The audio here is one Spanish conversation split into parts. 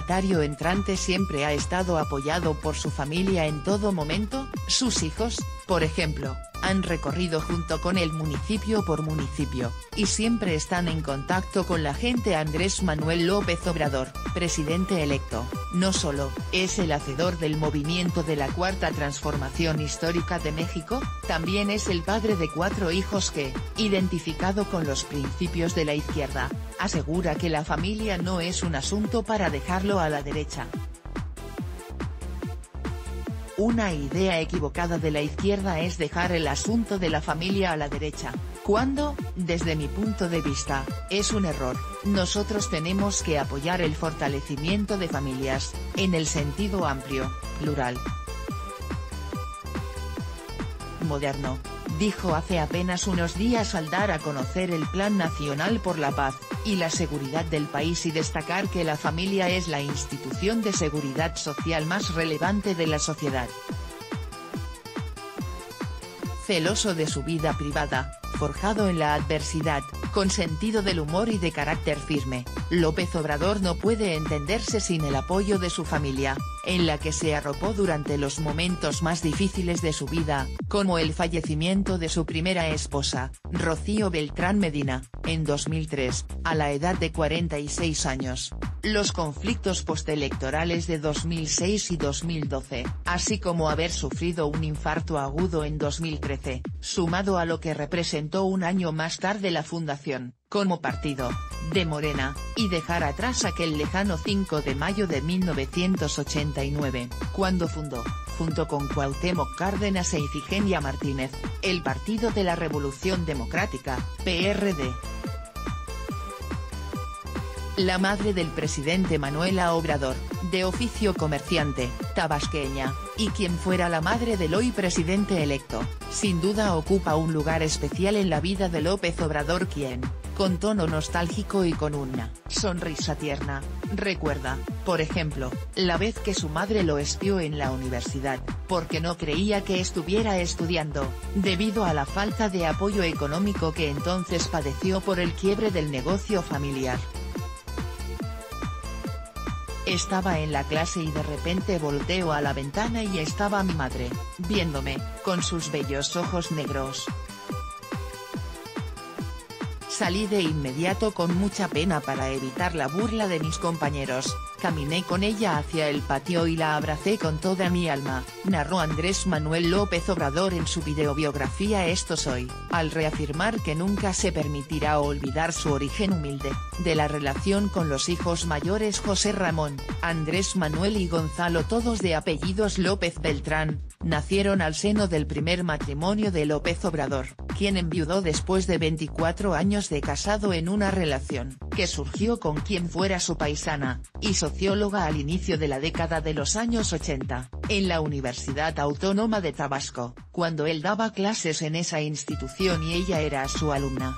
mandatario entrante siempre ha estado apoyado por su familia en todo momento. Sus hijos, por ejemplo, han recorrido junto con él municipio por municipio, y siempre están en contacto con la gente. Andrés Manuel López Obrador, presidente electo, no solo es el hacedor del movimiento de la Cuarta Transformación Histórica de México, también es el padre de 4 hijos que, identificado con los principios de la izquierda, asegura que la familia no es un asunto para dejarlo a la derecha. Una idea equivocada de la izquierda es dejar el asunto de la familia a la derecha, cuando, desde mi punto de vista, es un error. Nosotros tenemos que apoyar el fortalecimiento de familias, en el sentido amplio, plural, moderno, dijo hace apenas unos días al dar a conocer el Plan Nacional por la Paz y la Seguridad del país, y destacar que la familia es la institución de seguridad social más relevante de la sociedad. Celoso de su vida privada, forjado en la adversidad, con sentido del humor y de carácter firme, López Obrador no puede entenderse sin el apoyo de su familia, en la que se arropó durante los momentos más difíciles de su vida, como el fallecimiento de su primera esposa, Rocío Beltrán Medina, en 2003, a la edad de 46 años, los conflictos postelectorales de 2006 y 2012, así como haber sufrido un infarto agudo en 2013, sumado a lo que representó un año más tarde la fundación, como partido, de Morena, y dejar atrás aquel lejano 5 de mayo de 1989, cuando fundó, junto con Cuauhtémoc Cárdenas e Ifigenia Martínez, el Partido de la Revolución Democrática, PRD. La madre del presidente Manuela Obrador, de oficio comerciante, tabasqueña, y quien fuera la madre del hoy presidente electo, sin duda ocupa un lugar especial en la vida de López Obrador, quien, con tono nostálgico y con una sonrisa tierna, recuerda, por ejemplo, la vez que su madre lo espió en la universidad, porque no creía que estuviera estudiando, debido a la falta de apoyo económico que entonces padeció por el quiebre del negocio familiar. Estaba en la clase y de repente volteo a la ventana y estaba mi madre, viéndome, con sus bellos ojos negros. Salí de inmediato con mucha pena para evitar la burla de mis compañeros, caminé con ella hacia el patio y la abracé con toda mi alma, narró Andrés Manuel López Obrador en su videobiografía Esto Soy, al reafirmar que nunca se permitirá olvidar su origen humilde, de la relación con los hijos mayores José Ramón, Andrés Manuel y Gonzalo, todos de apellidos López Beltrán, nacieron al seno del primer matrimonio de López Obrador, quien enviudó después de 24 años de casado en una relación que surgió con quien fuera su paisana, y socióloga al inicio de la década de los años 80, en la Universidad Autónoma de Tabasco, cuando él daba clases en esa institución y ella era su alumna.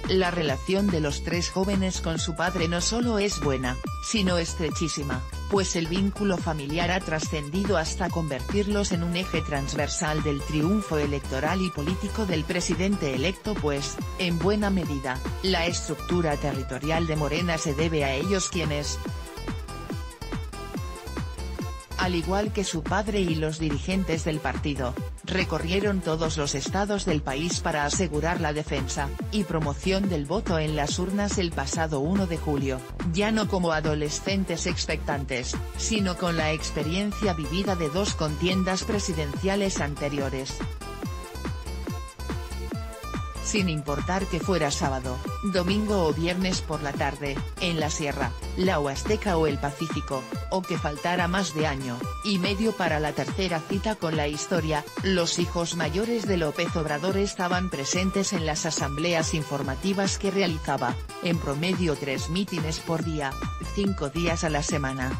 La relación de los 3 jóvenes con su padre no solo es buena, sino estrechísima, pues el vínculo familiar ha trascendido hasta convertirlos en un eje transversal del triunfo electoral y político del presidente electo, pues, en buena medida, la estructura territorial de Morena se debe a ellos, quienes, al igual que su padre y los dirigentes del partido, recorrieron todos los estados del país para asegurar la defensa y promoción del voto en las urnas el pasado 1 de julio, ya no como adolescentes expectantes, sino con la experiencia vivida de 2 contiendas presidenciales anteriores. Sin importar que fuera sábado, domingo o viernes por la tarde, en la Sierra, la Huasteca o el Pacífico, o que faltara más de año y medio para la tercera cita con la historia, los hijos mayores de López Obrador estaban presentes en las asambleas informativas que realizaba, en promedio 3 mítines por día, 5 días a la semana.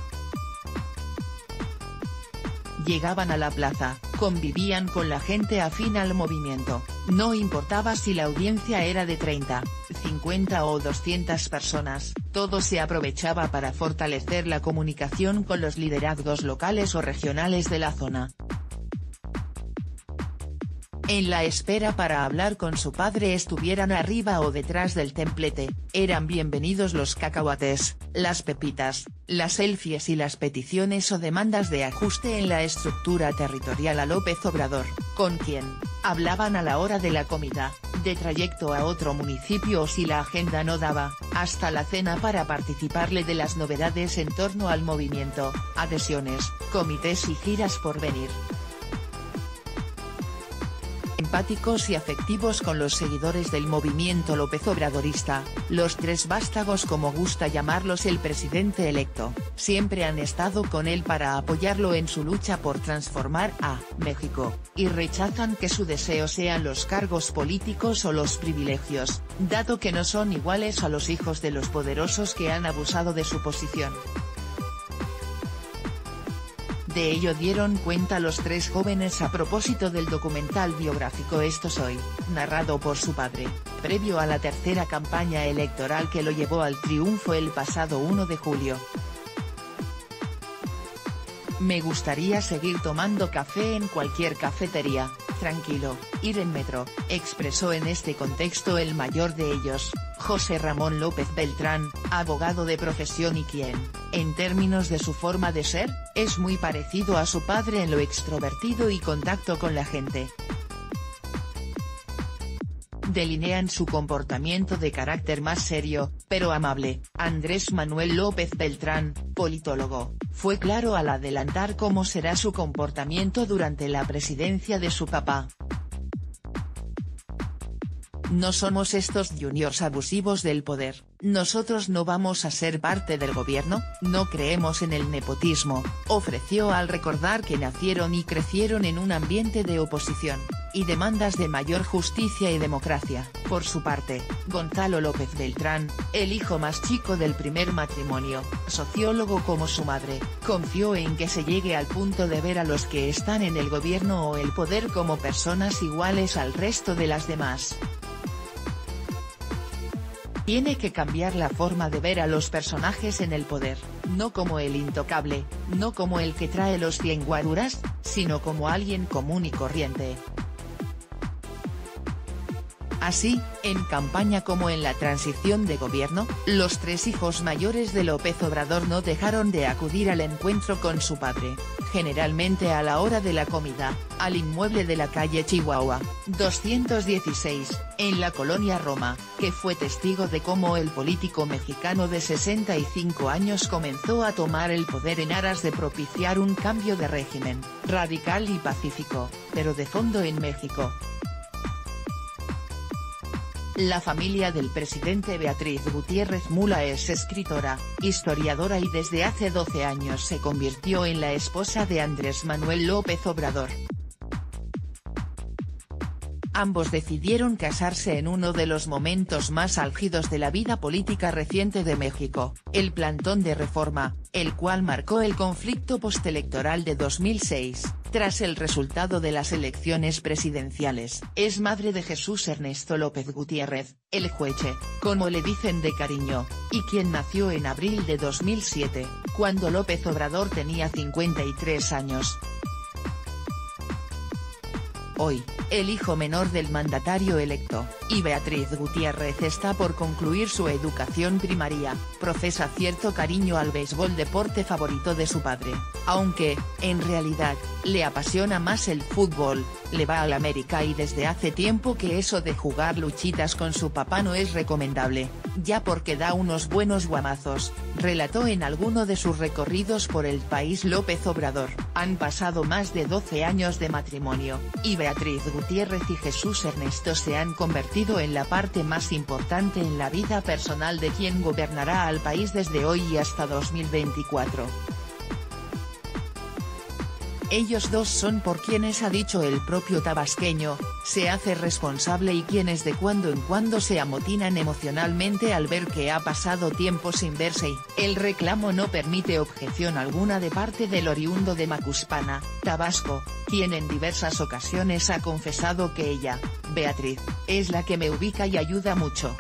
Llegaban a la plaza, convivían con la gente afín al movimiento, no importaba si la audiencia era de 30, 50 o 200 personas, todo se aprovechaba para fortalecer la comunicación con los liderazgos locales o regionales de la zona. en la espera para hablar con su padre estuvieran arriba o detrás del templete, eran bienvenidos los cacahuates, las pepitas, las selfies y las peticiones o demandas de ajuste en la estructura territorial a López Obrador, con quien hablaban a la hora de la comida, de trayecto a otro municipio o si la agenda no daba, hasta la cena para participarle de las novedades en torno al movimiento, adhesiones, comités y giras por venir. Empáticos y afectivos con los seguidores del movimiento López Obradorista, los tres vástagos como gusta llamarlos el presidente electo, siempre han estado con él para apoyarlo en su lucha por transformar a México, y rechazan que su deseo sean los cargos políticos o los privilegios, dado que no son iguales a los hijos de los poderosos que han abusado de su posición. De ello dieron cuenta los tres jóvenes a propósito del documental biográfico Esto Soy, narrado por su padre, previo a la tercera campaña electoral que lo llevó al triunfo el pasado 1 de julio. Me gustaría seguir tomando café en cualquier cafetería, tranquilo, ir en metro, expresó en este contexto el mayor de ellos, José Ramón López Beltrán, abogado de profesión y quien, en términos de su forma de ser, es muy parecido a su padre en lo extrovertido y contacto con la gente. Delinean su comportamiento de carácter más serio, pero amable. Andrés Manuel López Beltrán, politólogo, fue claro al adelantar cómo será su comportamiento durante la presidencia de su papá. No somos estos juniors abusivos del poder, nosotros no vamos a ser parte del gobierno, no creemos en el nepotismo, ofreció al recordar que nacieron y crecieron en un ambiente de oposición, y demandas de mayor justicia y democracia. Por su parte, Gonzalo López Beltrán, el hijo más chico del primer matrimonio, sociólogo como su madre, confió en que se llegue al punto de ver a los que están en el gobierno o el poder como personas iguales al resto de las demás. Tiene que cambiar la forma de ver a los personajes en el poder, no como el intocable, no como el que trae los 100 guaruras, sino como alguien común y corriente. Así, en campaña como en la transición de gobierno, los tres hijos mayores de López Obrador no dejaron de acudir al encuentro con su padre, generalmente a la hora de la comida, al inmueble de la calle Chihuahua, 216, en la colonia Roma, que fue testigo de cómo el político mexicano de 65 años comenzó a tomar el poder en aras de propiciar un cambio de régimen, radical y pacífico, pero de fondo en México. La familia del presidente Beatriz Gutiérrez Mula es escritora, historiadora y desde hace 12 años se convirtió en la esposa de Andrés Manuel López Obrador. Ambos decidieron casarse en uno de los momentos más álgidos de la vida política reciente de México, el plantón de Reforma, el cual marcó el conflicto postelectoral de 2006, tras el resultado de las elecciones presidenciales. Es madre de Jesús Ernesto López Gutiérrez, el Jueche, como le dicen de cariño, y quien nació en abril de 2007, cuando López Obrador tenía 53 años. Hoy, el hijo menor del mandatario electo, y Beatriz Gutiérrez está por concluir su educación primaria, profesa cierto cariño al béisbol, deporte favorito de su padre, aunque, en realidad, le apasiona más el fútbol, le va al América y desde hace tiempo que eso de jugar luchitas con su papá no es recomendable, ya porque da unos buenos guamazos, relató en alguno de sus recorridos por el país López Obrador. Han pasado más de 12 años de matrimonio, y Beatriz Gutiérrez y Jesús Ernesto se han convertido en la parte más importante en la vida personal de quien gobernará al país desde hoy y hasta 2024. Ellos dos son por quienes, ha dicho el propio tabasqueño, se hace responsable y quienes de cuando en cuando se amotinan emocionalmente al ver que ha pasado tiempo sin verse y el reclamo no permite objeción alguna de parte del oriundo de Macuspana, Tabasco, quien en diversas ocasiones ha confesado que ella, Beatriz, es la que me ubica y ayuda mucho.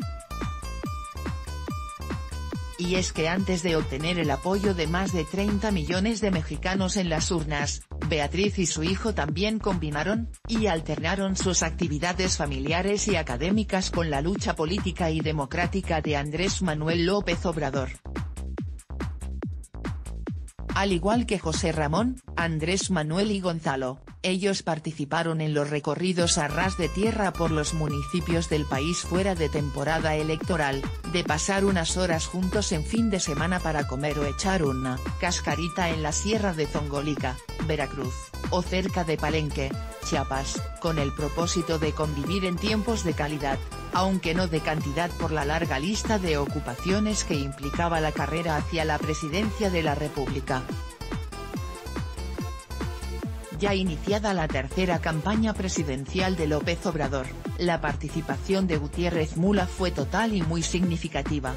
Y es que antes de obtener el apoyo de más de 30 millones de mexicanos en las urnas, Beatriz y su hijo también combinaron y alternaron sus actividades familiares y académicas con la lucha política y democrática de Andrés Manuel López Obrador. Al igual que José Ramón, Andrés Manuel y Gonzalo, ellos participaron en los recorridos a ras de tierra por los municipios del país fuera de temporada electoral, de pasar unas horas juntos en fin de semana para comer o echar una cascarita en la sierra de Zongolica, Veracruz, o cerca de Palenque, Chiapas, con el propósito de convivir en tiempos de calidad, aunque no de cantidad por la larga lista de ocupaciones que implicaba la carrera hacia la presidencia de la República. Ya iniciada la tercera campaña presidencial de López Obrador, la participación de Gutiérrez Mula fue total y muy significativa.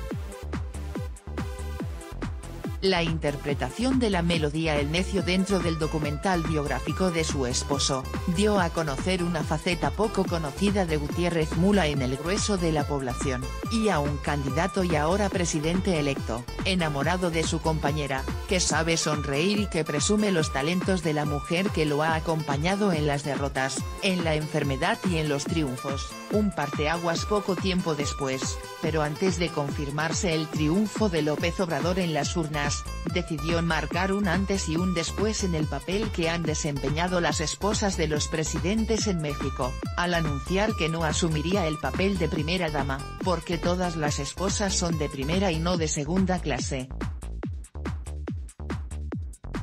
La interpretación de la melodía El Necio dentro del documental biográfico de su esposo, dio a conocer una faceta poco conocida de Gutiérrez Mula en el grueso de la población, y a un candidato y ahora presidente electo, enamorado de su compañera, que sabe sonreír y que presume los talentos de la mujer que lo ha acompañado en las derrotas, en la enfermedad y en los triunfos, un parteaguas poco tiempo después, pero antes de confirmarse el triunfo de López Obrador en las urnas, decidió marcar un antes y un después en el papel que han desempeñado las esposas de los presidentes en México, al anunciar que no asumiría el papel de primera dama, porque todas las esposas son de primera y no de segunda clase.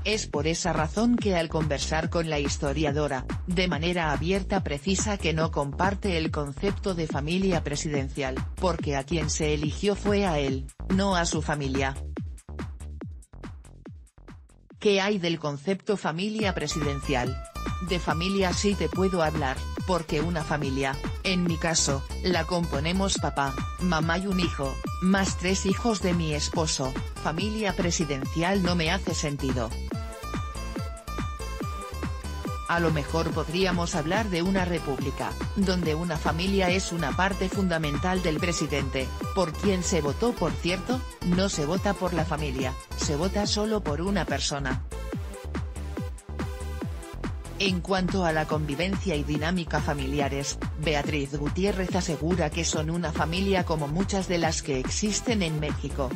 Es por esa razón que al conversar con la historiadora, de manera abierta precisa que no comparte el concepto de familia presidencial, porque a quien se eligió fue a él, no a su familia. ¿Qué hay del concepto familia presidencial? De familia sí te puedo hablar, porque una familia, en mi caso, la componemos papá, mamá y un hijo, más 3 hijos de mi esposo. Familia presidencial no me hace sentido. A lo mejor podríamos hablar de una república, donde una familia es una parte fundamental del presidente, por quien se votó por cierto, no se vota por la familia, se vota solo por una persona. En cuanto a la convivencia y dinámica familiares, Beatriz Gutiérrez asegura que son una familia como muchas de las que existen en México.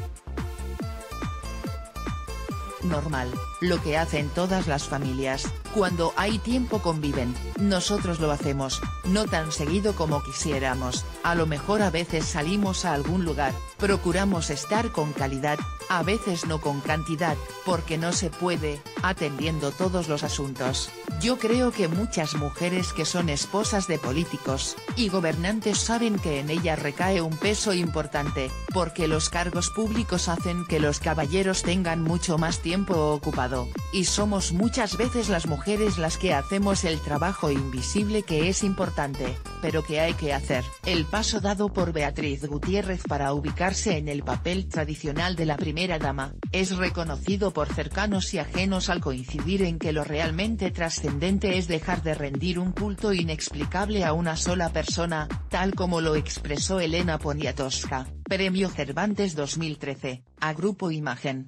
Normal, lo que hacen todas las familias, cuando hay tiempo conviven, nosotros lo hacemos, no tan seguido como quisiéramos, a lo mejor a veces salimos a algún lugar, procuramos estar con calidad, a veces no con cantidad, porque no se puede, atendiendo todos los asuntos. Yo creo que muchas mujeres que son esposas de políticos y gobernantes saben que en ellas recae un peso importante, porque los cargos públicos hacen que los caballeros tengan mucho más tiempo ocupado, y somos muchas veces las mujeres las que hacemos el trabajo invisible que es importante, pero que hay que hacer. El paso dado por Beatriz Gutiérrez para ubicarse en el papel tradicional de la primera dama, es reconocido por cercanos y ajenos al coincidir en que lo realmente trascendente es dejar de rendir un culto inexplicable a una sola persona, tal como lo expresó Elena Poniatowska, Premio Cervantes 2013, a Grupo Imagen.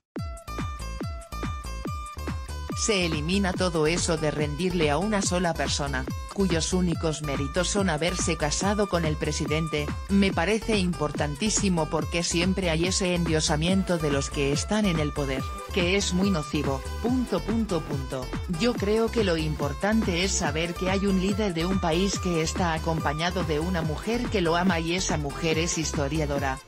Se elimina todo eso de rendirle a una sola persona, cuyos únicos méritos son haberse casado con el presidente. Me parece importantísimo porque siempre hay ese endiosamiento de los que están en el poder, que es muy nocivo. Yo creo que lo importante es saber que hay un líder de un país que está acompañado de una mujer que lo ama y esa mujer es historiadora,